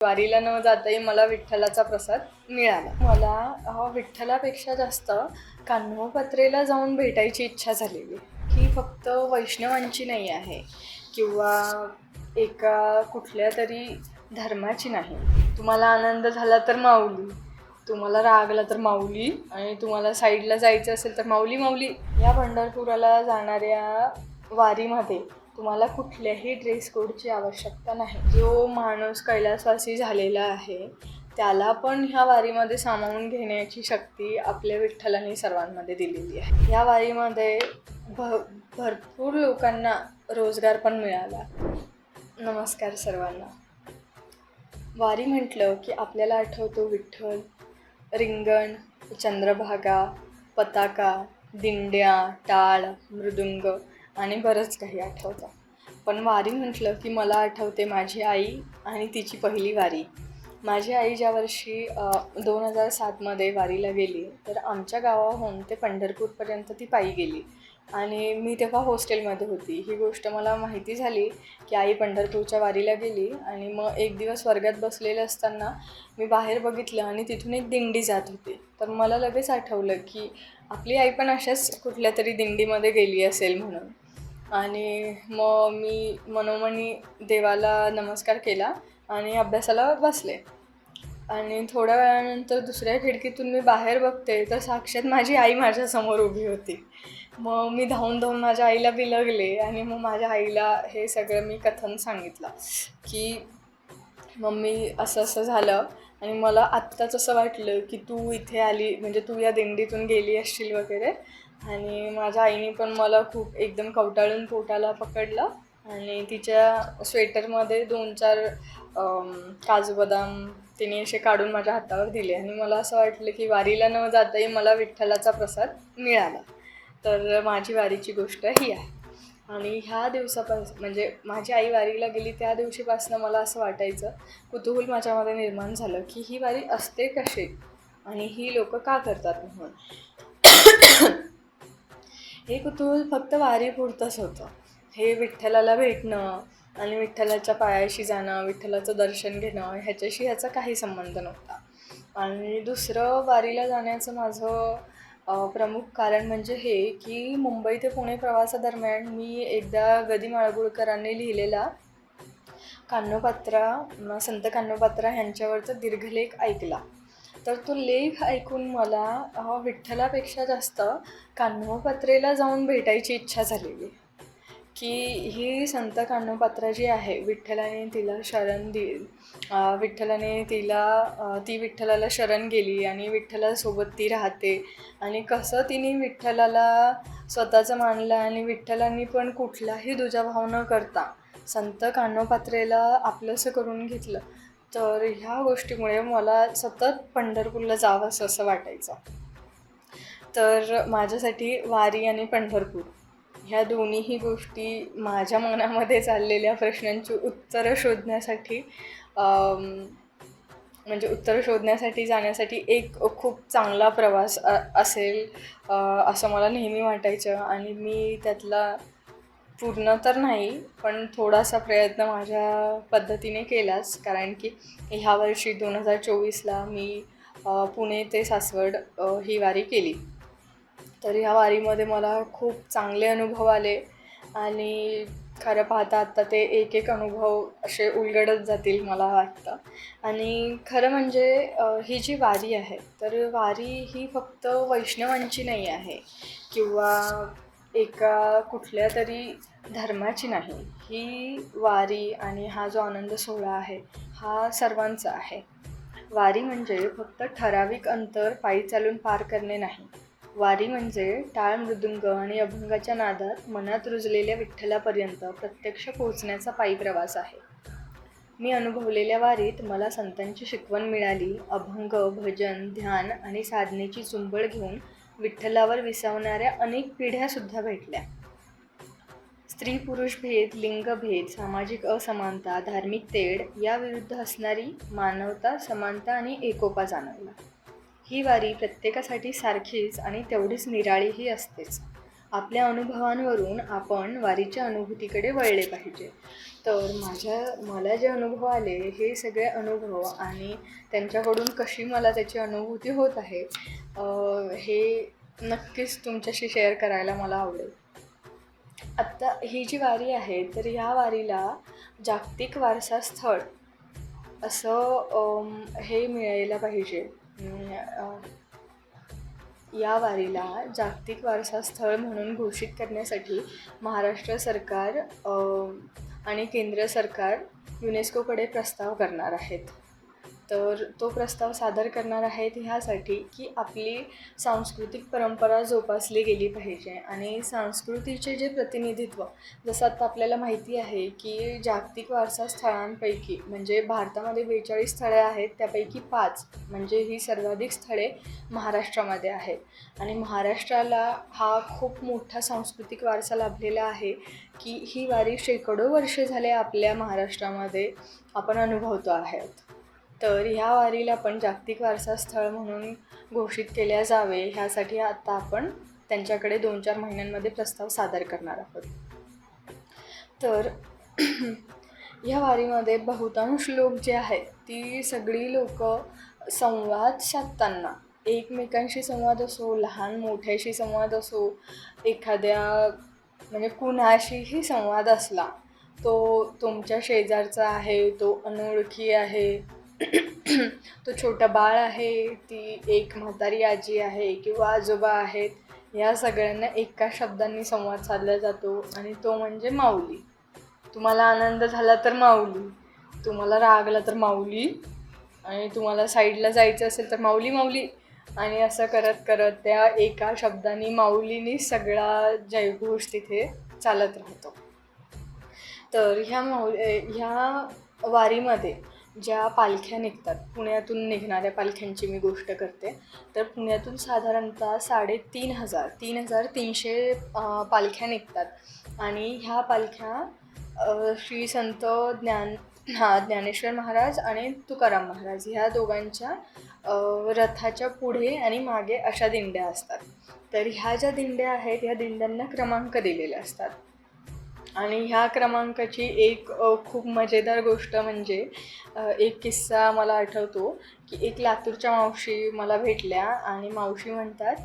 वारीला न जाताही मला विठ्ठलाचा प्रसाद मिळाला. मला विठ्ठलापेक्षा जास्त कान्होपात्रेला जाऊन भेटायची इच्छा झालेली. ही फक्त वैष्णवांची नाही आहे किंवा एका कुठल्या तरी धर्माची नाही. तुम्हाला आनंद झाला तर माऊली, तुम्हाला रागला तर माऊली, आणि तुम्हाला साईडला जायचं असेल तर माऊली माऊली. या पंढरपुराला जाणाऱ्या वारीमध्ये तुम्हाला कुठल्याही ड्रेस कोडची आवश्यकता नाही. जो माणूस कैलासवासी झालेला आहे त्याला पण ह्या वारीमध्ये सामावून घेण्याची शक्ती आपल्या विठ्ठलाने सर्वांमध्ये दिलेली आहे. या वारीमध्ये भरपूर लोकांना रोजगार पण मिळाला. नमस्कार सर्वांना. वारी म्हटलं की आपल्याला आठवतो विठ्ठल, रिंगण, चंद्रभागा, पताका, दिंड्या, टाळ, मृदुंग आणि बरंच काही आठवतं. पण वारी म्हटलं की मला आठवते माझी आई आणि तिची पहिली वारी. माझी आई ज्या वर्षी 2007मध्ये वारीला गेली तर आमच्या गावाहून ते पंढरपूरपर्यंत ती पायी गेली आणि मी तेव्हा हॉस्टेलमध्ये होती. ही गोष्ट मला माहिती झाली की आई पंढरपूरच्या वारीला गेली आणि मग एक दिवस वर्गात बसलेलं असताना मी बाहेर बघितलं आणि तिथून एक दिंडी जात होती. तर मला लगेच आठवलं की आपली आई पण अशाच कुठल्या तरी दिंडीमध्ये गेली असेल म्हणून. आणि मग मी मनोमनी देवाला नमस्कार केला आणि अभ्यासाला बसले. आणि थोड्या वेळानंतर दुसऱ्या खिडकीतून मी बाहेर बघते तर साक्षात माझी आई माझ्यासमोर उभी होती. मग मी धावून माझ्या आईला बिलगले आणि मग माझ्या आईला हे सगळं मी कथन सांगितलं की मम्मी असं असं झालं आणि मला आत्ताच असं वाटलं की तू इथे आली, म्हणजे तू या दिंडीतून गेली असशील वगैरे. आणि माझ्या आईने पण मला खूप एकदम कवटाळून पोटाला पकडलं आणि तिच्या स्वेटरमध्ये 2-4 काजू बदाम तिने असे काढून माझ्या हातावर दिले आणि मला असं वाटलं की वारीला न जाताही मला विठ्ठलाचा प्रसाद मिळाला. तर माझी वारीची गोष्ट ही आहे. आणि ह्या दिवसापासून, म्हणजे माझी आई वारीला गेली त्या दिवशीपासून मला असं वाटायचं, कुतूहल माझ्यामध्ये निर्माण झालं की ही वारी असते कशी आणि ही लोक का करतात म्हणून. हे कुतूहल फक्त वारीपुरतंच होतं. हे विठ्ठलाला भेटणं आणि विठ्ठलाच्या पायाशी जाणं, विठ्ठलाचं दर्शन घेणं ह्याचा काही संबंध नव्हता. आणि दुसरं वारीला जाण्याचं माझं प्रमुख कारण म्हणजे हे की मुंबई ते पुणे प्रवासादरम्यान मी एकदा ग. दी. माडगूळकरांनी लिहिलेला संत कान्होपात्रा ह्यांच्यावरचा दीर्घलेख ऐकला. तर तो लेख ऐकून मला विठ्ठलापेक्षा जास्त कान्होपात्रेला जाऊन भेटायची इच्छा झालेली. की ही संत कान्होपात्रा जी आहे, विठ्ठलाने तिला शरण ती विठ्ठलाला शरण गेली आणि विठ्ठलासोबत ती राहते आणि कसं तिने विठ्ठलाला स्वतःचं मानलं आणि विठ्ठलांनी पण कुठलाही दुजाभाव न करता संत कान्होपात्रेला आपलंसं करून घेतलं. तर ह्या गोष्टीमुळे मला सतत पंढरपूरला जावंसं असं वाटायचं. तर माझ्यासाठी वारी आणि पंढरपूर ह्या दोन्हीही गोष्टी माझ्या मनामध्ये चाललेल्या प्रश्नांची उत्तरं शोधण्यासाठी जाण्यासाठी एक खूप चांगला प्रवास असेल असं मला नेहमी वाटायचं. आणि मी त्यातला पूर्ण तर नाही पण थोडासा प्रयत्न माझ्या पद्धतीने केलाच. कारण की ह्या वर्षी 2024ला मी पुणे ते सासवड ही वारी केली. तर ह्या वारीमध्ये मला खूप चांगले अनुभव आले आणि खरं पाहता आत्ता ते एक अनुभव असे उलगडत जातील मला वाटतं. आणि खरं म्हणजे ही जी वारी आहे तर वारी ही फक्त वैष्णवांची नाही आहे किंवा एका कुठल्या तरी धर्माची नाही. ही वारी आणि हा जो आनंद सोहळा आहे हा सर्वांचा आहे. वारी म्हणजे फक्त ठराविक अंतर पायी चालून पार करणे नाही. वारी म्हणजे टाळ, मृदुंग आणि अभंगाच्या नादात मनात रुजलेल्या विठ्ठलापर्यंत प्रत्यक्ष पोहोचण्याचा पायी प्रवास आहे. मी अनुभवलेल्या वारीत मला संतांची शिकवण मिळाली. अभंग, भजन, ध्यान आणि साधनेची चुंबळ घेऊन विठ्ठलावर विसावणाऱ्या अनेक पिढ्यासुद्धा भेटल्या. स्त्री पुरुष भेद, लिंगभेद, सामाजिक असमानता, धार्मिक तेढ याविरुद्ध असणारी मानवता, समानता आणि एकोपा जाणवला. ही वारी प्रत्येकासाठी सारखीच आणि तेवढीच निराळीही असतेच. आपल्या अनुभवांवरून आपण वारीच्या अनुभूतीकडे वळले पाहिजे. तर मला जे अनुभव आले हे सगळे अनुभव आणि त्यांच्याकडून कशी मला त्याची अनुभूती होत आहे हे नक्कीच तुमच्याशी शेअर करायला मला आवडेल. आत्ता ही जी वारी आहे तर ह्या वारीला जागतिक वारसा स्थळ असं हे मिळायला पाहिजे. या वारीला जागतिक वारसा स्थळ म्हणून घोषित करण्यासाठी महाराष्ट्र सरकार आणि केंद्र सरकार युनेस्कोकडे प्रस्ताव करणार आहेत. तर तो प्रस्ताव सादर करणार आहेत ह्यासाठी की आपली सांस्कृतिक परंपरा जोपासली गेली पाहिजे आणि संस्कृतीचे जे प्रतिनिधित्व, जसं आता आपल्याला माहिती आहे की जागतिक वारसा स्थळांपैकी म्हणजे भारतामध्ये 42 स्थळे आहेत, त्यापैकी 5 म्हणजे ही सर्वाधिक स्थळे महाराष्ट्रामध्ये आहेत आणि महाराष्ट्राला हा खूप मोठा सांस्कृतिक वारसा लाभलेला आहे की ही वारी शेकडो वर्षे झाले आपल्या महाराष्ट्रामध्ये आपण अनुभवतो आहोत. तर ह्या वारीला पण जागतिक वारसा स्थळ म्हणून घोषित केल्या जावे ह्यासाठी आता आपण त्यांच्याकडे 2-4 महिन्यांमध्ये प्रस्ताव सादर करणार आहोत. तर ह्या वारीमध्ये बहुतांश लोक जे आहेत ती सगळी लोक संवाद साधताना, एकमेकांशी संवाद असो, लहान मोठ्याशी संवाद असो, एखाद्या म्हणजे कुणाशीही संवाद असला, तो तुमच्या शेजारचा आहे, तो अनोळखी आहे, तो छोटा बाळ आहे, ती एक म्हातारी आजी आहे किंवा आजोबा आहेत, या सगळ्यांना एका शब्दांनी संवाद साधला जातो आणि तो म्हणजे माऊली. तुम्हाला आनंद झाला तर माऊली, तुम्हाला राग आला तर माऊली, आणि तुम्हाला साईडला जायचं असेल तर माऊली माऊली, आणि असं करत करत त्या एका शब्दाने माऊलीनी सगळा जयघोष तिथे चालत राहतो. तर ह्या वारीमध्ये ज्या पालख्या निघतात, पुण्यातून निघणाऱ्या पालख्यांची मी गोष्ट करते, तर पुण्यातून साधारणतः 3,300 पालख्या निघतात आणि ह्या पालख्या श्री संत ज्ञानेश्वर महाराज आणि तुकाराम महाराज ह्या दोघांच्या रथाच्या पुढे आणि मागे अशा दिंड्या असतात. तर ह्या ज्या दिंड्या आहेत ह्या दिंड्यांना क्रमांक दिलेले असतात आणि ह्या क्रमांकाची एक खूप मजेदार गोष्ट म्हणजे एक किस्सा मला आठवतो की एक लातूरच्या मावशी मला भेटल्या आणि मावशी म्हणतात,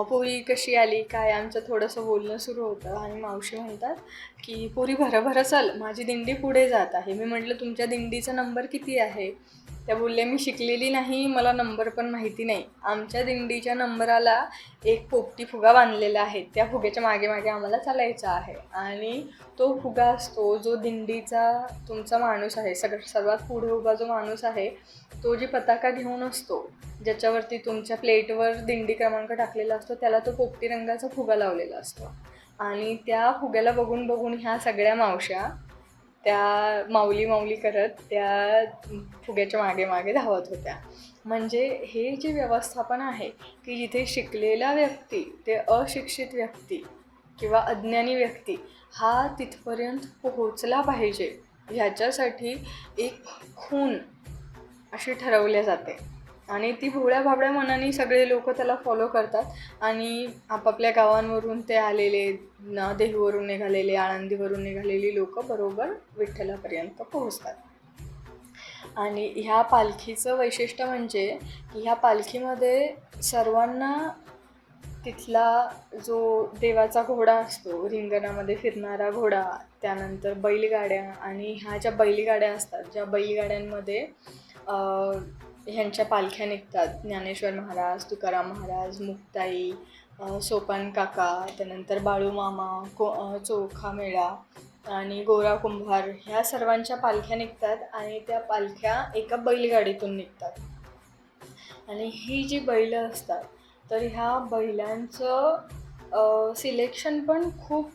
पोरी कशी आली काय, आमचं थोडंसं बोलणं सुरू होतं आणि मावशी म्हणतात की पोरी भरभर चल, माझी दिंडी पुढे जात आहे. मी म्हटलं तुमच्या दिंडीचा नंबर किती आहे? त्या बोलल्या मी शिकलेली नाही, मला नंबर पण माहिती नाही. आमच्या दिंडीच्या नंबराला एक पोपटी फुगा बांधलेला आहे, त्या फुग्याच्या मागे मागे आम्हाला चालायचं आहे आणि तो फुगा असतो जो दिंडीचा तुमचा माणूस आहे, सर्वात पुढे उभा जो माणूस आहे तो जी पताका घेऊन असतो, ज्याच्यावरती तुमच्या प्लेटवर दिंडी क्रमांक टाकलेला असतो, त्याला तो पोपटी रंगाचा फुगा लावलेला असतो आणि त्या फुग्याला बघून बघून ह्या सगळ्या मावश्या त्या माऊली माऊली करत त्या फुग्याच्या मागे मागे धावत होत्या. म्हणजे हे जे व्यवस्थापन आहे की जिथे शिकलेला व्यक्ती ते अशिक्षित व्यक्ती किंवा अज्ञानी व्यक्ती हा तिथपर्यंत पोहोचला पाहिजे, ह्याच्यासाठी एक खूण अशी ठरवल्या जाते आणि ती भोळ्या भाबड्या मनाने सगळे लोक त्याला फॉलो करतात आणि आपापल्या गावांवरून ते आलेले, देहूवरून निघालेले, आळंदीवरून निघालेली लोक बरोबर विठ्ठलापर्यंत पोहोचतात. आणि ह्या पालखीचं वैशिष्ट्य म्हणजे की ह्या पालखीमध्ये सर्वांना तिथला जो देवाचा घोडा असतो, रिंगणामध्ये फिरणारा घोडा, त्यानंतर बैलगाड्या, आणि ह्या ज्या बैलगाड्या असतात, ज्या बैलगाड्यांमध्ये ह्यांच्या पालख्या निघतात, ज्ञानेश्वर महाराज, तुकाराम महाराज, मुक्ताई, सोपान काका, त्यानंतर बाळूमामा, चोखा मेळा आणि गोरा कुंभार, ह्या सर्वांच्या पालख्या निघतात आणि त्या पालख्या एका बैलगाडीतून निघतात. आणि ही जी बैलं असतात तर ह्या बैलांचं सिलेक्शन पण खूप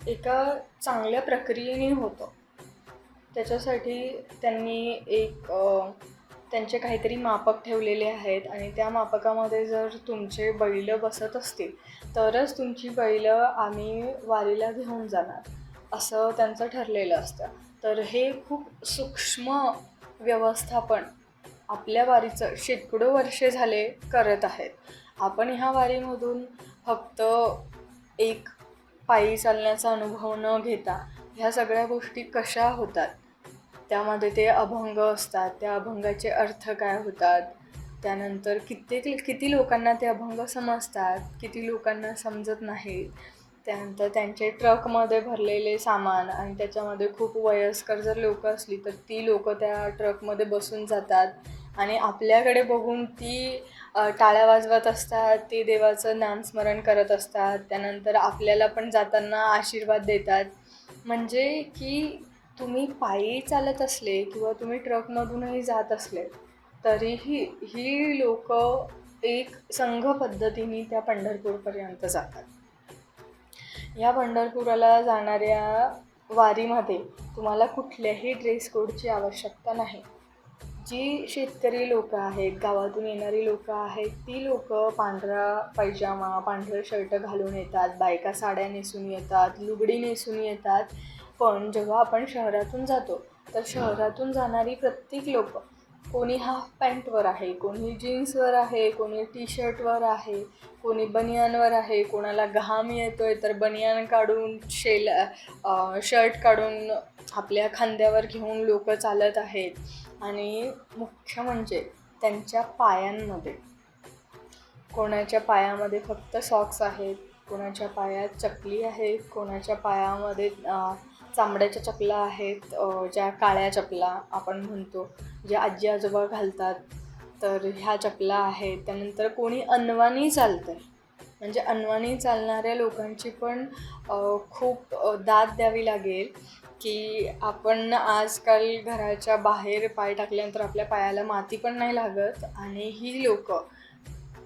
एका चांगल्या प्रक्रियेने होतं. त्याच्यासाठी त्यांनी एक त्यांचे काहीतरी मापक ठेवलेले आहेत आणि त्या मापकामध्ये जर तुमचे बैल बसत असतील तरच तुमची बैलं आम्ही वारीला घेऊन जाणार, असं त्यांचं ठरलेलं असतं. तर हे खूप सूक्ष्म व्यवस्थापन आपल्या वारीचं शेकडो वर्षे झाले करत आहेत. आपण ह्या वारीमधून फक्त एक पायी चालण्याचा अनुभव न घेता ह्या सगळ्या गोष्टी कशा होतात, त्यामध्ये ते अभंग असतात, त्या अभंगाचे अर्थ काय होतात, त्यानंतर किती लोकांना ते अभंग समजतात, किती लोकांना समजत नाहीत. त्यानंतर त्यांचे ट्रकमध्ये भरलेले सामान आणि त्याच्यामध्ये खूप वयस्कर जर लोकं असली तर ती लोकं त्या ट्रकमध्ये बसून जातात आणि आपल्याकडे बघून ती टाळ्या वाजवत असतात, ते देवाचं नामस्मरण करत असतात. त्यानंतर आपल्याला पण जाताना आशीर्वाद देतात. म्हणजे की तुम्ही पायी चालत असले किंवा तुम्ही ट्रकमधूनही जात असले तरीही ही लोकं एक संघ पद्धतीने त्या पंढरपूरपर्यंत जातात. या पंढरपुराला जाणाऱ्या वारीमध्ये तुम्हाला कुठल्याही ड्रेस कोडची आवश्यकता नाही. जी शेतकरी लोकं आहेत, गावातून येणारी लोकं आहेत, ती लोकं पांढरा पैजामा, पांढरं शर्ट घालून येतात, बायका साड्या नेसून येतात, लुगडी नेसून येतात. पण जेव्हा आपण शहरातून जातो तर शहरातून जाणारी प्रत्येक लोकं, कोणी हाफ पॅन्टवर आहे, कोणी जीन्सवर आहे, कोणी टी शर्टवर आहे, कोणी बनियानवर आहे, कोणाला घाम येतो आहे तर बनियान काढून शर्ट काढून आपल्या खांद्यावर घेऊन लोकं चालत आहेत. आणि मुख्य म्हणजे त्यांच्या पायांमध्ये, कोणाच्या पायामध्ये फक्त सॉक्स आहेत, कोणाच्या पायात चपली आहेत, कोणाच्या पायामध्ये चामड्याच्या चपला आहेत, ज्या काळ्या चपला आपण म्हणतो, ज्या आजी आजोबा घालतात, तर ह्या चपला आहेत. त्यानंतर कोणी अनवाणी चालतं आहे, म्हणजे अनवाणी चालणाऱ्या लोकांची पण खूप दाद द्यावी लागेल की आपण आजकाल घराच्या बाहेर पाय टाकल्यानंतर आपल्या पायाला माती पण नाही लागत आणि ही लोकं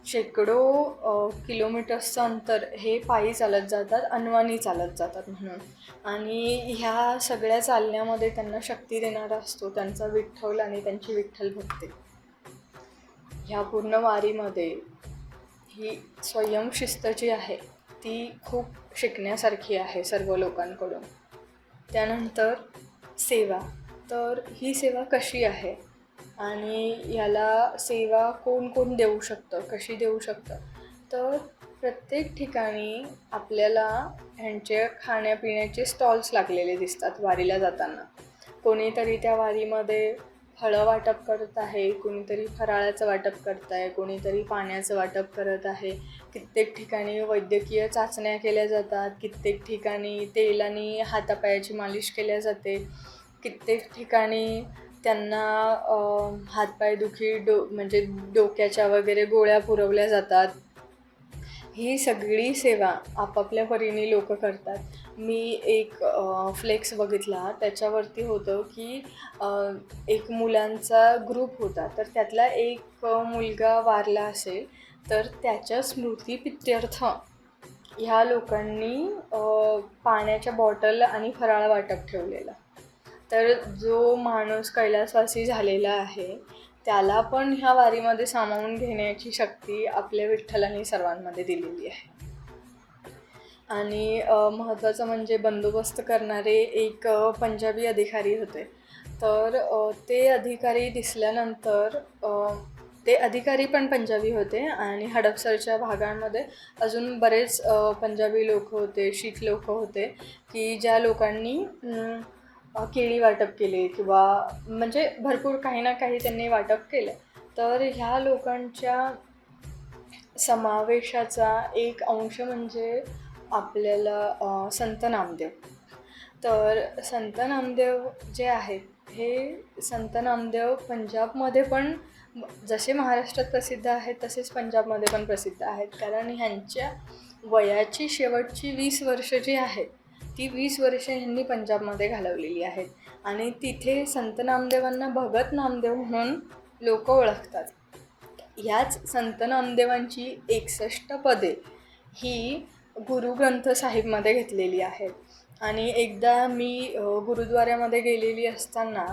शेकडो किलोमीटर्सचं अंतर हे पायी चालत जातात, अनवाणी चालत जातात म्हणून. आणि ह्या सगळ्या चालण्यामध्ये त्यांना शक्ती देणारा असतो त्यांचा विठ्ठल आणि त्यांची विठ्ठल भक्ती. ह्या पूर्ण वारीमध्ये ही स्वयंशिस्त जी आहे ती खूप शिकण्यासारखी आहे सर्व लोकांकडून. त्यानंतर सेवा, तर ही सेवा कशी आहे आणि याला सेवा कोण कोण देऊ शकतं, कशी देऊ शकतं, तर प्रत्येक ठिकाणी आपल्याला ह्यांचे खाण्यापिण्याचे स्टॉल्स लागलेले दिसतात वारीला जाताना. कोणीतरी त्या वारीमध्ये फळं वाटप करत आहे, कोणीतरी फराळाचं वाटप करत आहे, कोणीतरी पाण्याचं वाटप करत आहे. कित्येक ठिकाणी वैद्यकीय चाचण्या केल्या जातात, कित्येक ठिकाणी तेलाने हातापायाची मालिश केल्या जाते, कित्येक ठिकाणी त्यांना हातपायदुखी म्हणजे डोक्याच्या वगैरे गोळ्या पुरवल्या जातात. ही सगळी सेवा आपापल्या परीने लोक करतात. मी एक फ्लेक्स बघितला, त्याच्यावरती होतं की एक मुलांचा ग्रुप होता, तर त्यातला एक मुलगा वारला असेल तर त्याच्या स्मृतिप्रित्यर्थ ह्या लोकांनी पाण्याच्या बॉटल आणि फराळ वाटप ठेवलेलं. तर जो माणूस कैलासवासी झालेला आहे त्याला पण ह्या वारीमध्ये सामावून घेण्याची शक्ती आपल्या विठ्ठलाने सर्वांमध्ये दिलेली आहे. आणि महत्त्वाचं म्हणजे बंदोबस्त करणारे एक पंजाबी अधिकारी होते. तर ते अधिकारी दिसल्यानंतर ते अधिकारी पण पंजाबी होते आणि हडपसरच्या भागांमध्ये अजून बरेच पंजाबी लोक होते, शीख लोक होते की ज्या लोकांनी केळी वाटप केले किंवा म्हणजे भरपूर काही ना काही त्यांनी वाटप केलं. तर ह्या लोकांच्या समावेशाचा एक अंश म्हणजे आपल्याला संत नामदेव. तर संत नामदेव जे आहेत हे संत नामदेव पंजाबमध्ये पण जसे महाराष्ट्रात प्रसिद्ध आहेत तसेच पंजाबमध्ये पण प्रसिद्ध आहेत. कारण ह्यांच्या वयाची शेवटची 20 वर्ष जी आहेत ती 20 वर्ष ह्यांनी पंजाबमध्ये घालवलेली आहेत आणि तिथे संत नामदेवांना भगत नामदेव म्हणून लोक ओळखतात. ह्याच संत नामदेवांची 61 पदे ही गुरुग्रंथ साहिबमध्ये घेतलेली आहेत. आणि एकदा मी गुरुद्वाऱ्यामध्ये गेलेली असताना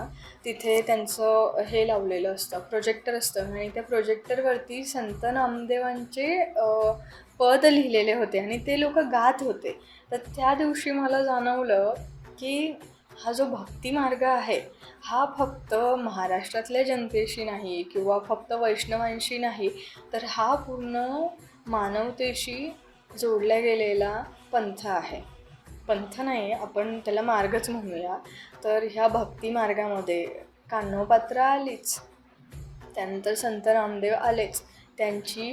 तिथे त्यांचं हे लावलेलं असतं, प्रोजेक्टर असतं आणि त्या प्रोजेक्टरवरती संत नामदेवांचे पद लिहिलेले होते आणि ते लोक गात होते. तर त्या दिवशी मला जाणवलं की हा जो भक्ती मार्ग आहे हा फक्त महाराष्ट्रातल्या जनतेशी नाही किंवा फक्त वैष्णवांशी नाही, तर हा पूर्ण मानवतेशी जोडला गेलेला पंथ आहे. पंथ नाही, आपण त्याला मार्गच म्हणूया. तर ह्या भक्ती मार्गामध्ये कान्होपात्र आलीच, त्यानंतर संत रामदेव आलेच, त्यांची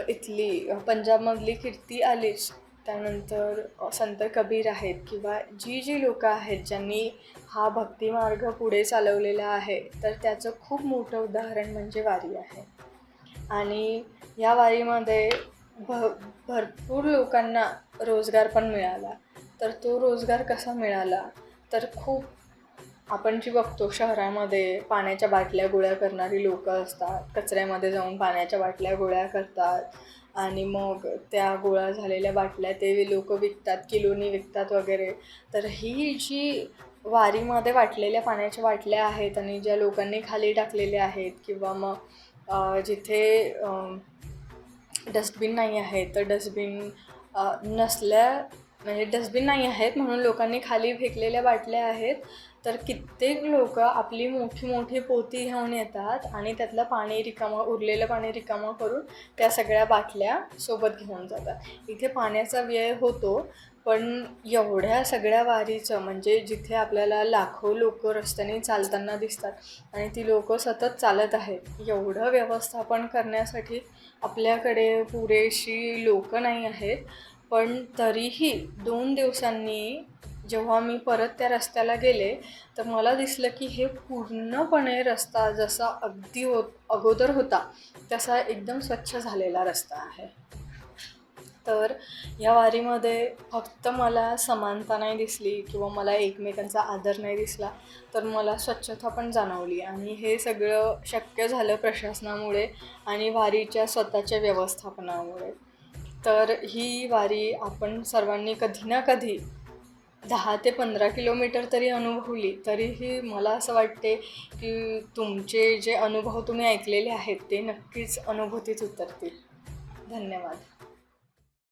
इथली पंजाबमधली कीर्ती आलीच, त्यानंतर संत कबीर आहेत किंवा जी जी लोकं आहेत ज्यांनी हा भक्ती मार्ग पुढे चालवलेला आहे, तर त्याचं खूप मोठं उदाहरण म्हणजे वारी आहे. आणि या वारीमध्ये भरपूर लोकांना रोजगार पण मिळाला. तर तो रोजगार कसा मिळाला, तर खूप आपण जी बघतो शहरामध्ये पाण्याच्या बाटल्या गोळा करणारी लोकं असतात, कचऱ्यामध्ये जाऊन पाण्याच्या बाटल्या गोळा करतात आणि मग त्या गोळा झालेल्या बाटल्या ते लोकं विकतात, किलोनी विकतात वगैरे. तर ही जी वारीमध्ये वाटलेल्या पाण्याच्या बाटल्या आहेत आणि ज्या लोकांनी खाली टाकलेल्या आहेत किंवा मग जिथे डस्टबिन नाही आहे, तर डस्टबिन म्हणजे डस्टबिन नाही आहेत म्हणून लोकांनी खाली फेकलेल्या बाटल्या आहेत. तर कित्येक लोकं आपली मोठी मोठी पोती घेऊन येतात आणि त्यातलं पाणी रिकामं, उरलेलं पाणी रिकामं करून त्या सगळ्या बाटल्या सोबत घेऊन जातात. इथे पाण्याचा व्यय होतो, पण एवढ्या सगळ्या वारीचं म्हणजे जिथे आपल्याला लाखो लोकं रस्त्याने चालताना दिसतात आणि ती लोकं सतत चालत आहेत, एवढं व्यवस्थापन करण्यासाठी आपल्याकडे पुरेशी लोकं नाही आहेत. पण तरीही 2 दिवसांनी जेव्हा मी परत त्या रस्त्याला गेले, तर मला दिसलं की हे पूर्णपणे रस्ता जसा अगदी अगोदर होता तसा एकदम स्वच्छ झालेला रस्ता आहे. तर या वारीमध्ये फक्त मला समानता नाही दिसली किंवा मला एकमेकांचा आदर नाही दिसला, तर मला स्वच्छता पण जाणवली आणि हे सगळं शक्य झालं प्रशासनामुळे आणि वारीच्या स्वतःच्या व्यवस्थापनामुळे. तर ही वारी आपण सर्वांनी कधी ना कधी 10 ते 15 किलोमीटर तरी अनुभवली, तरीही मला असं वाटते की तुमचे जे अनुभव तुम्ही ऐकलेले आहेत ते नक्कीच अनुभूतीत उतरतील. धन्यवाद.